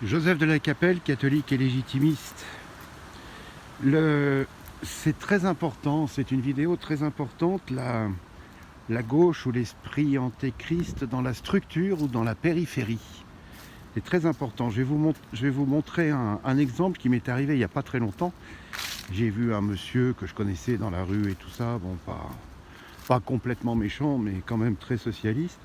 Joseph de la Capelle, catholique et légitimiste. C'est très important, c'est une vidéo très importante, la gauche ou l'esprit antéchrist dans la structure ou dans la périphérie. C'est très important. Je vais vous montrer un exemple qui m'est arrivé il n'y a pas très longtemps. J'ai vu un monsieur que je connaissais dans la rue et tout ça, bon, pas complètement méchant, mais quand même très socialiste.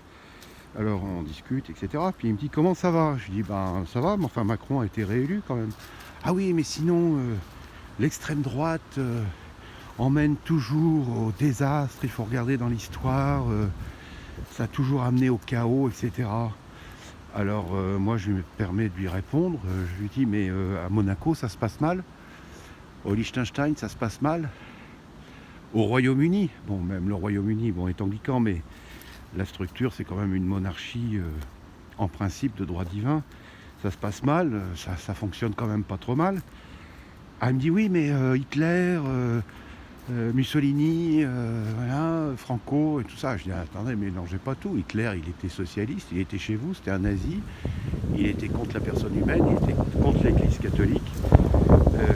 Alors on discute, etc. Puis il me dit comment ça va? Je lui dis ben ça va, mais enfin Macron a été réélu quand même. Ah oui, mais sinon l'extrême droite emmène toujours au désastre, il faut regarder dans l'histoire, ça a toujours amené au chaos, etc. Alors moi je me permets de lui répondre, je lui dis mais à Monaco ça se passe mal, au Liechtenstein ça se passe mal, au Royaume-Uni, bon même le Royaume-Uni bon est anglican mais la structure c'est quand même une monarchie en principe de droit divin, ça se passe mal, ça fonctionne quand même pas trop mal. Ah, elle me dit oui mais Hitler, Mussolini, voilà, Franco et tout ça. Je dis attendez, mélangez pas tout. Hitler, il était socialiste, il était chez vous, c'était un nazi, il était contre la personne humaine, il était contre l'Église catholique,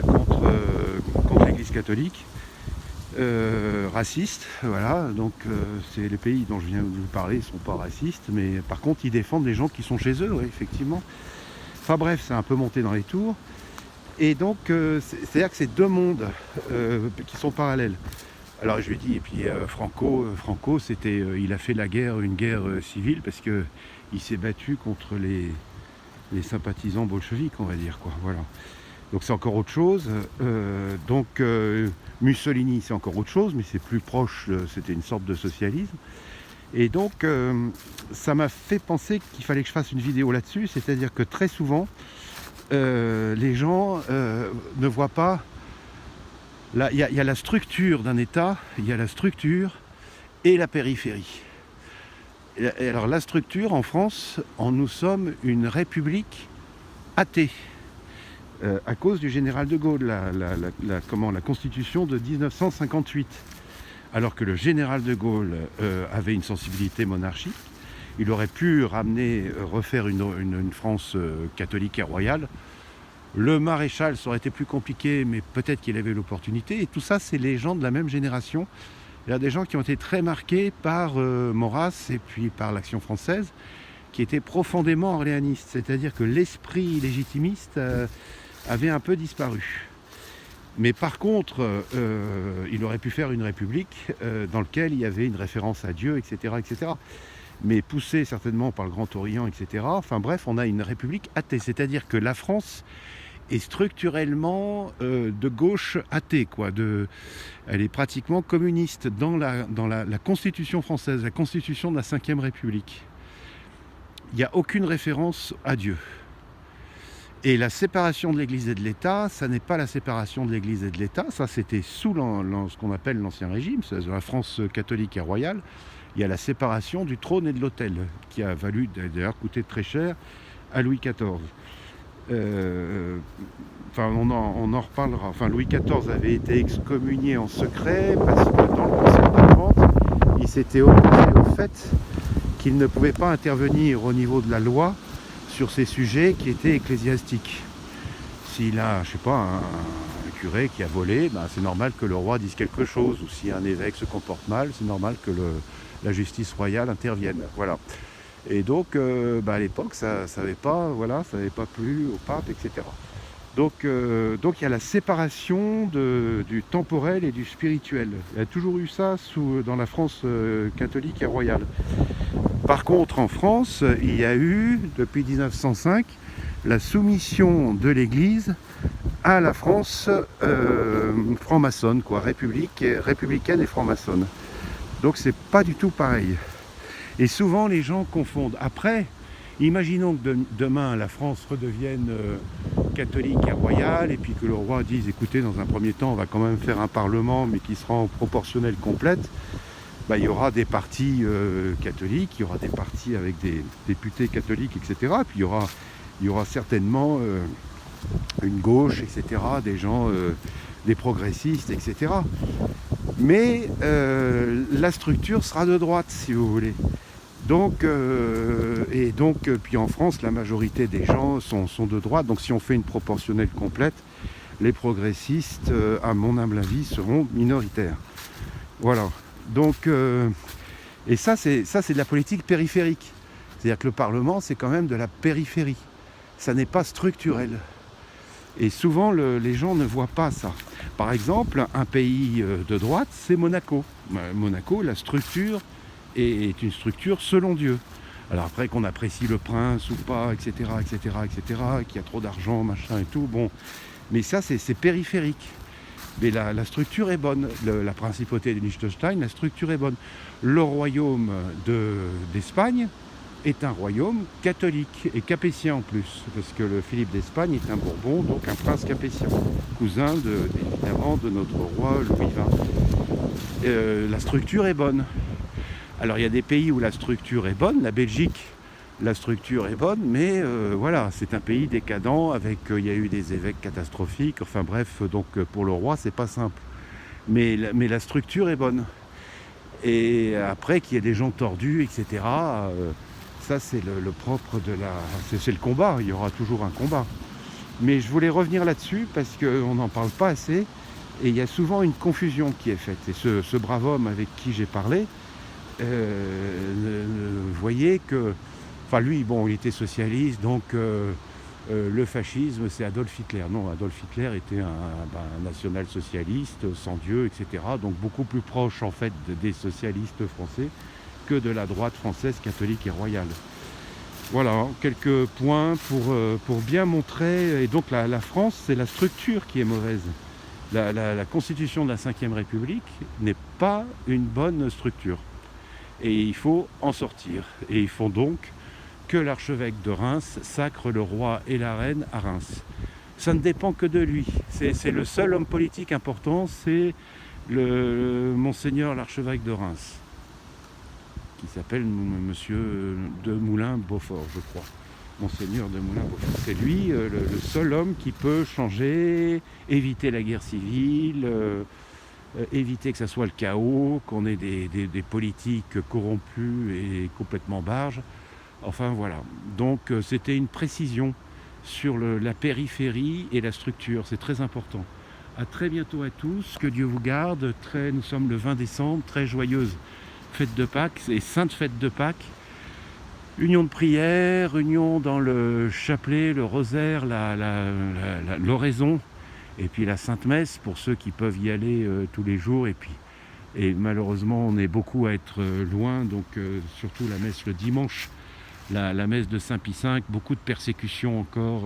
contre l'Église catholique, raciste, voilà. Donc c'est les pays dont je viens de vous parler, ils sont pas racistes, mais par contre ils défendent les gens qui sont chez eux, ouais, effectivement. Enfin bref, c'est un peu monté dans les tours. Et donc, c'est-à-dire que c'est deux mondes qui sont parallèles. Alors je lui ai dit, et puis Franco c'était, il a fait la guerre, une guerre civile, parce qu'il s'est battu contre les sympathisants bolcheviques, on va dire, quoi. Voilà. Donc c'est encore autre chose. Mussolini, c'est encore autre chose, mais c'est plus proche, c'était une sorte de socialisme. Et donc, ça m'a fait penser qu'il fallait que je fasse une vidéo là-dessus, c'est-à-dire que très souvent, les gens ne voient pas. Il y a la structure d'un État, il y a la structure et la périphérie. Et alors la structure, en France, nous sommes une république athée, à cause du général de Gaulle, la constitution de 1958. Alors que le général de Gaulle avait une sensibilité monarchique, il aurait pu refaire une France catholique et royale. Le maréchal, ça aurait été plus compliqué, mais peut-être qu'il avait l'opportunité. Et tout ça, c'est les gens de la même génération. Il y a des gens qui ont été très marqués par Maurras et puis par l'Action française, qui étaient profondément orléanistes. C'est-à-dire que l'esprit légitimiste avait un peu disparu. Mais par contre, il aurait pu faire une république dans laquelle il y avait une référence à Dieu, etc., etc. Mais poussé certainement par le Grand Orient, etc. Enfin bref, on a une république athée. C'est-à-dire que la France est structurellement de gauche athée, quoi. Elle est pratiquement communiste dans la Constitution française, la Constitution de la Ve République. Il n'y a aucune référence à Dieu. Et la séparation de l'Église et de l'État, ça n'est pas la séparation de l'Église et de l'État, ça c'était sous ce qu'on appelle l'Ancien Régime, c'est la France catholique et royale. Il y a la séparation du trône et de l'autel, qui a valu d'ailleurs coûter très cher à Louis XIV. On en reparlera. Enfin, Louis XIV avait été excommunié en secret parce que dans le Concile de Trente, il s'était opposé au fait qu'il ne pouvait pas intervenir au niveau de la loi sur ces sujets qui étaient ecclésiastiques. S'il a, je sais pas, un curé qui a volé, ben c'est normal que le roi dise quelque chose. Ou si un évêque se comporte mal, c'est normal que la justice royale intervienne. Voilà. Et donc, à l'époque, ça n'avait pas, voilà, ça n'avait pas plu au pape, etc. Donc il y a la séparation du temporel et du spirituel. Il y a toujours eu ça dans la France catholique et royale. Par contre, en France, il y a eu, depuis 1905, la soumission de l'Église à la France franc-maçonne, quoi, républicaine et franc-maçonne. Donc c'est pas du tout pareil. Et souvent les gens confondent. Après, imaginons que demain la France redevienne catholique et royale, et puis que le roi dise écoutez, dans un premier temps, on va quand même faire un parlement, mais qui sera en proportionnelle complète. Il y aura des partis catholiques, il y aura des partis avec des députés catholiques, etc. Puis il y aura certainement une gauche, etc., des gens, des progressistes, etc. Mais la structure sera de droite, si vous voulez. Puis en France, la majorité des gens sont de droite. Donc si on fait une proportionnelle complète, les progressistes, à mon humble avis, seront minoritaires. Voilà. Et ça, c'est de la politique périphérique. C'est-à-dire que le Parlement, c'est quand même de la périphérie. Ça n'est pas structurel. Et souvent, les gens ne voient pas ça. Par exemple, un pays de droite, c'est Monaco. Monaco, la structure est une structure selon Dieu. Alors après qu'on apprécie le prince ou pas, etc., qu'il y a trop d'argent, machin et tout, bon. Mais ça, c'est périphérique. Mais la structure est bonne. La principauté de Liechtenstein, la structure est bonne. Le royaume d'Espagne est un royaume catholique et capétien en plus, parce que le Philippe d'Espagne est un Bourbon, donc un prince capétien, cousin évidemment de notre roi Louis XX. La structure est bonne. Alors il y a des pays où la structure est bonne, la Belgique, la structure est bonne, mais voilà, c'est un pays décadent, il y a eu des évêques catastrophiques, enfin bref, donc pour le roi c'est pas simple. Mais la structure est bonne. Et après qu'il y ait des gens tordus, etc., ça c'est le propre c'est le combat, il y aura toujours un combat. Mais je voulais revenir là-dessus parce qu'on n'en parle pas assez, et il y a souvent une confusion qui est faite. Et ce brave homme avec qui j'ai parlé, voyait que... Enfin lui, bon, il était socialiste, donc le fascisme c'est Adolf Hitler. Non, Adolf Hitler était un national-socialiste, sans Dieu, etc. Donc beaucoup plus proche en fait des socialistes français que de la droite française catholique et royale. Voilà, quelques points pour bien montrer. Et donc la France, c'est la structure qui est mauvaise. La constitution de la Ve République n'est pas une bonne structure. Et il faut en sortir. Et il faut donc que l'archevêque de Reims sacre le roi et la reine à Reims. Ça ne dépend que de lui. C'est le seul homme politique important, c'est le Monseigneur l'archevêque de Reims, qui s'appelle Monsieur de Moulin-Beaufort, je crois. Monseigneur de Moulin-Beaufort. C'est lui le seul homme qui peut changer, éviter la guerre civile, éviter que ça soit le chaos, qu'on ait des politiques corrompus et complètement barges. Enfin voilà. Donc c'était une précision sur la périphérie et la structure. C'est très important. À très bientôt à tous. Que Dieu vous garde. Nous sommes le 20 décembre. Très joyeuse fête de Pâques et sainte fête de Pâques. Union de prière, union dans le chapelet, le rosaire, l'oraison, et puis la Sainte Messe pour ceux qui peuvent y aller tous les jours. Et malheureusement, on est beaucoup à être loin, donc surtout la messe le dimanche, la messe de Saint-Pie V, beaucoup de persécutions encore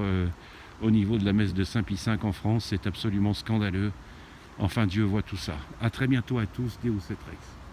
au niveau de la messe de Saint-Pie V en France, c'est absolument scandaleux. Enfin, Dieu voit tout ça. À très bientôt à tous, Deus et Rex.